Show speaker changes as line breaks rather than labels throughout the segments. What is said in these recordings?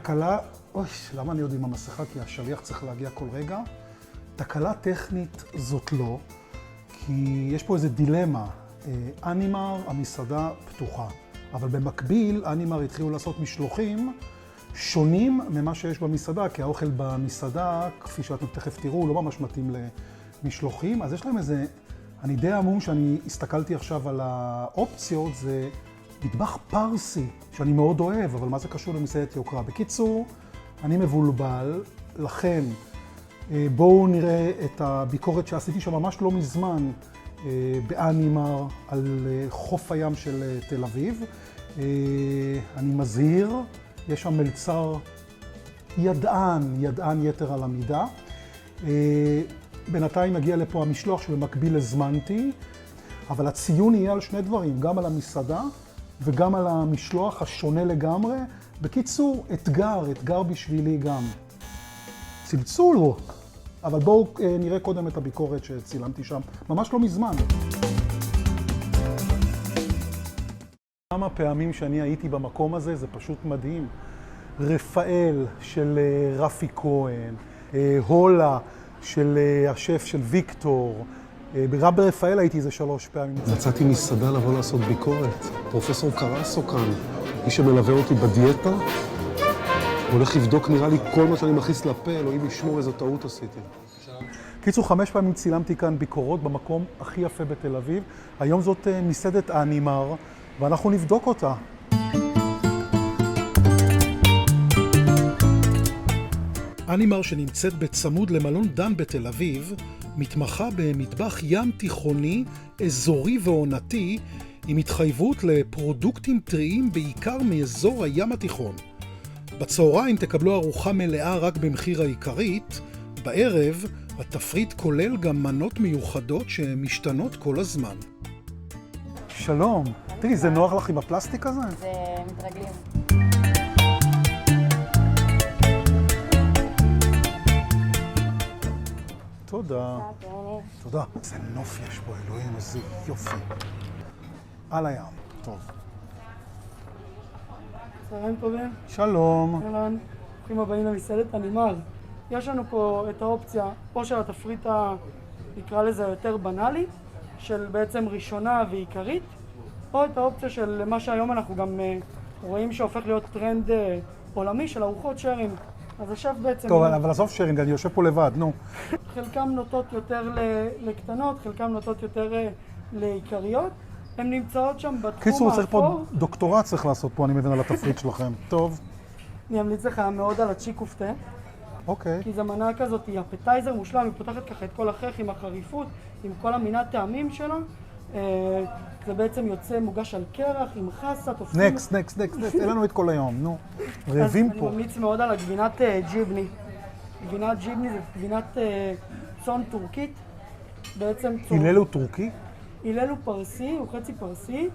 תקלה, אוי, למה אני עוד עם המסכה? כי השליח צריך להגיע כל רגע. תקלה טכנית זאת לא, כי יש פה איזו דילמה. אנימר, המסעדה פתוחה, אבל במקביל אנימר התחילו לעשות משלוחים שונים ממה שיש במסעדה, כי האוכל במסעדה, כפי שאתם תכף תראו, לא ממש מתאים למשלוחים. אז יש להם איזה, אני די עמום שאני הסתכלתי עכשיו על האופציות, זה מטבח פרסי, שאני מאוד אוהב, אבל מה זה קשור למסעדת יוקרה? בקיצור, אני מבולבל, לכן בואו נראה את הביקורת שעשיתי שם ממש לא מזמן באנימר על חוף הים של תל אביב. אני מזהיר, יש שם מלצר ידען יתר על המידה. בינתיים מגיע לפה המשלוח שבמקביל הזמנתי, אבל הציון יהיה על שני דברים, גם על המסעדה וגם על המשלוח השונה לגמרי. בקיצור, אתגר בשבילי גם. צלצול, אבל בואו נראה קודם את הביקורת שצילמתי שם, ממש לא מזמן. כמה פעמים שאני הייתי במקום הזה, זה פשוט מדהים. רפאל של רפי כהן, הולה של השף של ויקטור, גם ברפאל הייתי איזה 3 פעמים.
יצאתי מסעדה לבוא לעשות ביקורת. פרופסור קרסו כאן, מי שמלווה אותי בדיאטה, הולך לבדוק נראה לי כל מה שאני מכניס לפה, אלוהים ישמור איזו טעות עשיתי.
קיצור, 5 פעמים צילמתי כאן ביקורות במקום הכי יפה בתל אביב. היום זאת מסעדת אנימר, ואנחנו נבדוק אותה. אנימר, שנמצאת בצמוד למלון דן בתל אביב, מתמחה במטבח ים תיכוני, אזורי ועונתי, עם התחייבות לפרודוקטים טריים בעיקר מאזור הים התיכון. בצהריים תקבלו ארוחה מלאה רק במחיר העיקרית, בערב התפריט כולל גם מנות מיוחדות שמשתנות כל הזמן. שלום, תראי, זה נוח לך עם הפלסטיק הזה?
זה מתרגלים.
תודה. תודה. איזה נוף יש פה, אלוהים, איזה יופי. על הים. טוב.
צהריים טובים.
שלום.
אהלן. ברוכים הבאים למסעדת אנימר. יש לנו פה את האופציה, או של התפריט נקרא לזה יותר בנאלי, של בעצם ראשונה ועיקרית, או את האופציה של מה שהיום אנחנו גם רואים שהופך להיות טרנד עולמי של ארוחות שיירינג. אז השף בעצם...
טוב, אבל עזוב שיירינג, אני יושב פה לבד, נו.
חלקם נוטות יותר לקטנות, חלקם נוטות יותר לעיקריות. הן נמצאות שם בתחום האפור.
קיצור, צריך פה דוקטורט צריך לעשות פה, אני מבין, על התפריט שלכם. טוב.
אני אמליץ לך מאוד על הצ'י כופתה.
אוקיי.
כי זו מנה כזאת, היא אפטייזר מושלם, היא פותחת ככה את כל החך עם החריפות, עם כל המינט טעמים שלה. זה בעצם יוצא מוגש על קרח, עם חסה, תופסים...
נקסט, אין לנו את כל היום, נו. רעבים פה.
אני ממליץ מאוד על הגבינת ג'יבני. גבינת ג'יבני זה גבינת צאן טורקית. בעצם צאן...
הלל הוא טורקי?
הלל הוא פרסי, הוא חצי פרסי,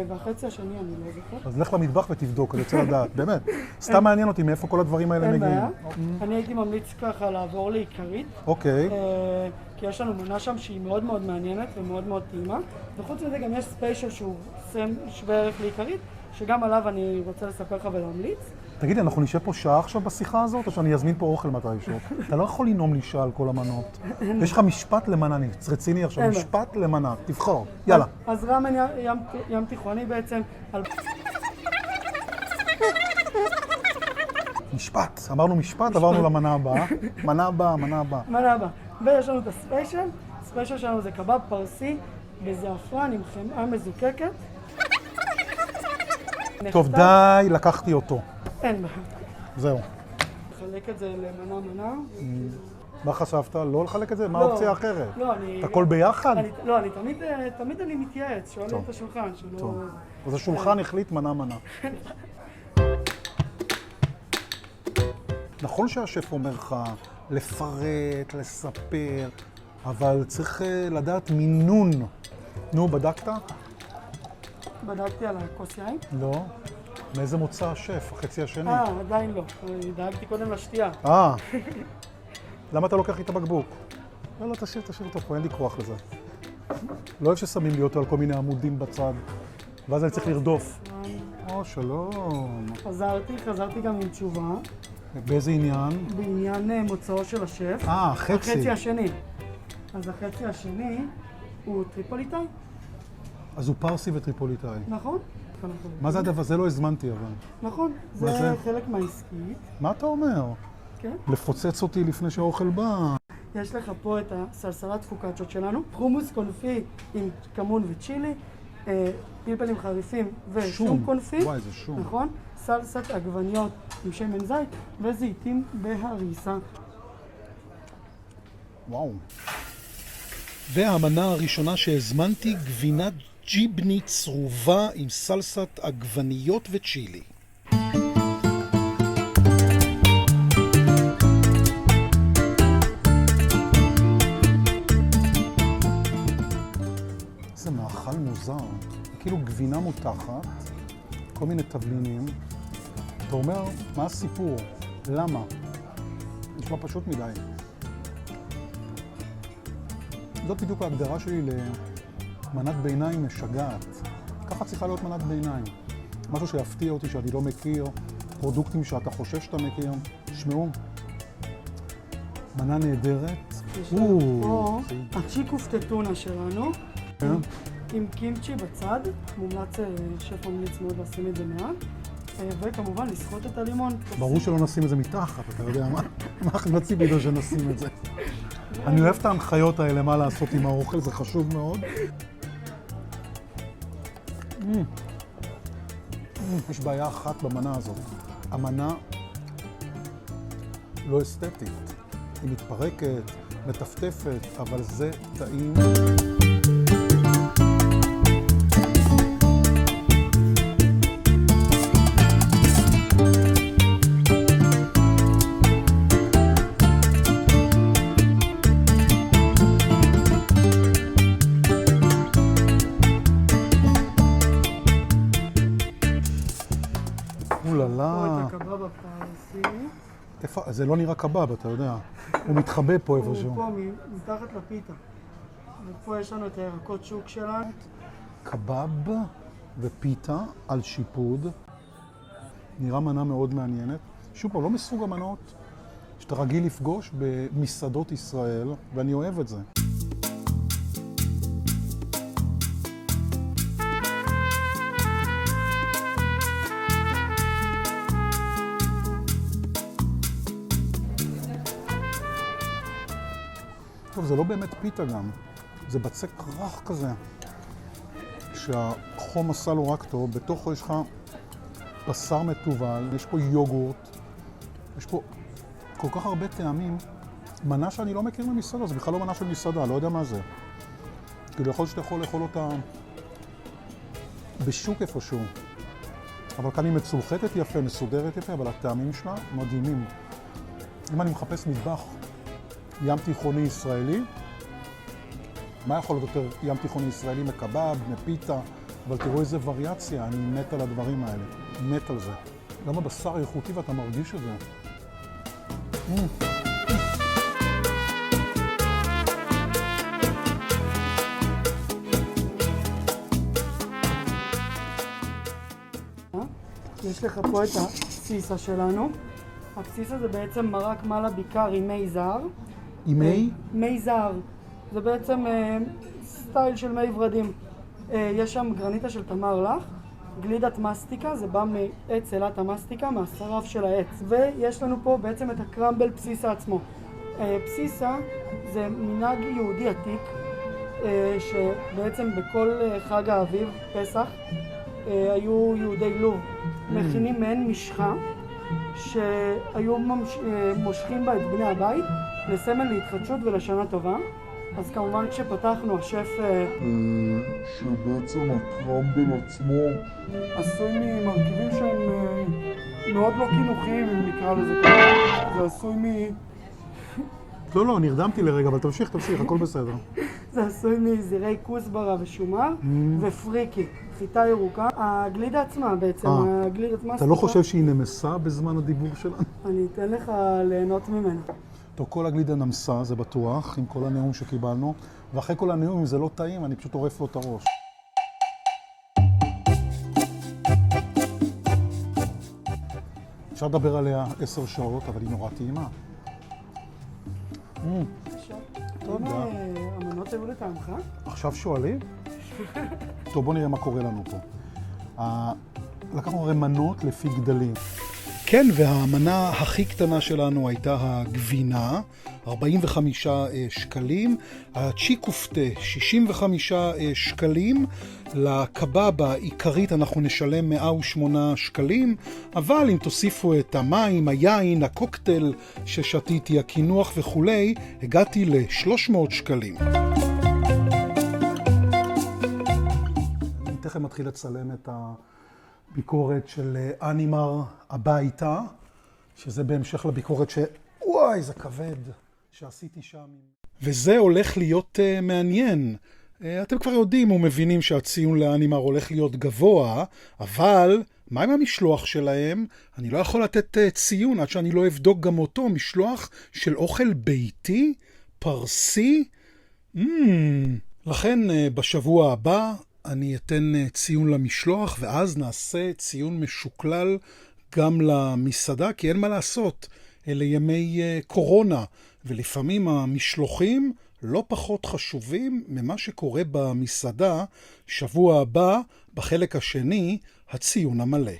והחצי השני אני לא זוכר.
אז לך למטבח ותבדוק, אני רוצה לדעת, באמת. סתם מעניין אותי מאיפה כל הדברים האלה מגיעים.
אין בעיה. אני הייתי ממליץ ככה לעבור לעיקרית.
אוקיי.
כי יש לנו מנה שם שהיא מאוד מאוד מעניינת ומאוד מאוד טעימה. וחוץ מזה גם יש ספיישל שהוא שווה ערך לעיקרית, שגם עליו אני רוצה לספר לך ולהמליץ.
תגידי, אנחנו נשב פה שעה עכשיו בשיחה הזאת, או שאני אזמין פה אוכל מתישהו? אתה לא יכול לנאום לי שעה על כל המנות. יש לך משפט למנה, אני רציני עכשיו, משפט למנה, תבחר, יאללה.
אז רמן ים תיכוני בעצם על...
משפט, אמרנו משפט, עברנו למנה הבאה. מנה הבאה.
מנה הבאה. ויש לנו את הספיישל. הספיישל שלנו זה קבב פרסי בזעפרן עם חמאה מזוקקת.
טוב, די, לקחתי אותו.
אין בעיה.
זהו.
לחלק את זה למנה.
מה חשבת? לא לחלק את זה? מה האופציה האחרת?
לא, אני...
את הכל ביחד?
לא, אני תמיד אני מתייעץ, שואל את השולחן, שלא...
אז השולחן החליט מנה. נכון שהשף אומר לך לפרט, לספר, אבל צריך לדעת מינון. נו, בדקת?
בדקתי על הכוס יין?
לא. מאיזה מוצא השף? החצי השני?
עדיין לא. דאגתי קודם לשתייה.
למה אתה לוקח לי את הבקבוק? לא, תשאיר אותו פה, אין לי כוח לזה. לא אוהב ששמים לי אותו על כל מיני עמודים בצד, ואז אני צריך לרדוף. או, שלום.
חזרתי גם עם תשובה
באיזה עניין?
בעניין מוצאו של השף.
חצי.
החצי השני. אז החצי השני הוא טריפוליטאי,
אז הוא פרסי וטריפוליטאי.
נכון?
מה זה הדבר? זה לא הזמנתי אבל.
נכון,
מה
זה
זה?
חלק מהעסקית,
מה אתה אומר?
כן?
לפוצץ אותי לפני שהאוכל בא.
יש לך פה את הסלסלת פוקאצ'ות שלנו, חומוס קונפי עם כמון וצ'ילי, פלפלים חריפים ושום קונפי,
וואי, זה שום.
נכון? סלסת עגבניות עם שמן זית וזיתים בהריסה.
וואו. והמנה הראשונה שהזמנתי, גבינת ג'יבני צרובה עם סלסת עגבניות וצ'ילי. זה מאכל מוזר, כאילו גבינה מותחת, כל מיני תבלינים. אתה אומר, מה הסיפור? למה? נשמע פשוט מדי. זאת בדיוק ההגדרה שלי למנת ביניים משגעת. ככה צריכה להיות מנת ביניים. משהו שיפתיע אותי שאני לא מכיר, פרודוקטים שאתה חושב שאתה מכיר. שמעו, מנה נהדרת.
יש לנו פה הצ'יקוף טטונה שלנו,
כן?
עם קימצ'י בצד, מומלץ, שף ממליץ מאוד לשים את זה מעט, וכמובן לסחוט את הלימון.
ברור שלא נשים את זה מתחת, אתה יודע מה? מה חצי בידו שנשים את זה. אני אוהב את ההנחיות האלה, מה לעשות עם האוכל, זה חשוב מאוד. יש בעיה אחת במנה הזאת. המנה לא אסתטית. היא מתפרקת, מטפטפת, אבל זה טעים.
פה את הקבב הפרסי.
זה לא נראה קבב, אתה יודע. הוא מתחבא פה
הוא
איפשהו.
פה מתחת לפיתה. ופה יש לנו את הירקות שוק שלנו.
קבב ופיתה על שיפוד. נראה מנה מאוד מעניינת. שוב פעם, לא מסוג המנות שאתה רגיל לפגוש במסעדות ישראל, ואני אוהב את זה. טוב, זה לא באמת פיתה גם, זה בצק רך כזה, שהחום עשה לו רק טוב, בתוכו יש לך בשר מטובל, יש פה יוגורט, יש פה כל כך הרבה טעמים, מנה שאני לא מכיר ממסעדה, זה בכלל לא מנה של מסעדה, לא יודע מה זה. כאילו יכול שאתה יכול לאכול אותה בשוק איפשהו, אבל כאן היא מצולחתת יפה, מסודרת יפה, אבל הטעמים שלה מדהימים. אם אני מחפש מטבח ים תיכוני ישראלי, מה יכול להיות יותר ים תיכוני ישראלי מקבב, מפיתה, אבל תראו איזה וריאציה, אני מת על הדברים האלה, מת על זה. גם הבשר איכותי ואתה מרגיש את זה.
יש לך פה את הבסיסה שלנו. הבסיסה זה בעצם מרק מעלה ביקר עם מי זהר.
עם מי?
מי זהר. זה בעצם סטייל של מי ורדים. יש שם גרניטה של תמר לך, גלידת מסטיקה, זה בא מעץ אלת המסטיקה, מהשרף של העץ. ויש לנו פה בעצם את הקרמבל בסיסה עצמו. בסיסה זה מנהג יהודי עתיק, שבעצם בכל חג האביב, פסח, היו יהודי לוב מכינים מעין משחה שהיו מושכים בה את בני הבית לסמל להתחדשות ולשנה טובה. אז כמובן כשפתחנו השף
שבעצם הקרמבל עצמו
עשוי ממרכיבים שהם מאוד לא חינוכיים, אם נקרא לזה ככה. זה עשוי
לא, נרדמתי לרגע, אבל תמשיך, הכל בסדר.
זה עשוי מזירי כוסברה ושומר ופריקי, חיטה ירוקה. הגלידה עצמה בעצם, הגלידת מסטיקה.
אתה לא חושב שהיא נמסה בזמן הדיבור שלנו?
אני אתן לך ליהנות ממנה.
טוב, כל הגלידה נמסה, זה בטוח, עם כל הנאום שקיבלנו, ואחרי כל הנאום, אם זה לא טעים, אני פשוט עורף לו את הראש. אפשר לדבר עליה 10 שעות, אבל היא נורא טעימה.
אם המנות היו לטעמך?
עכשיו שואלים? טוב, בוא נראה מה קורה לנו פה. לקחנו הרי מנות לפי גדלים. כן, והמנה הכי קטנה שלנו הייתה הגבינה, 45 שקלים, הצ'י כופתה, 65 שקלים, לקבב העיקרית אנחנו נשלם 108 שקלים, אבל אם תוסיפו את המים, היין, הקוקטייל ששתיתי, הקינוח וכולי, הגעתי ל-300 שקלים. אני תכף מתחיל לצלם את הביקורת של אנימר הביתה, שזה בהמשך לביקורת וואי, זה כבד שעשיתי שם. וזה הולך להיות מעניין. אתם כבר יודעים ומבינים שהציון לאנימר הולך להיות גבוה, אבל מה עם המשלוח שלהם? אני לא יכול לתת ציון עד שאני לא אבדוק גם אותו. משלוח של אוכל ביתי, פרסי. לכן בשבוע הבא אני אתן ציון למשלוח, ואז נעשה ציון משוקלל גם למסעדה, כי אין מה לעשות. אלה ימי קורונה, ולפעמים המשלוחים לא פחות חשובים ממה שקורה במסעדה. שבוע הבא, בחלק השני, הציון המלא.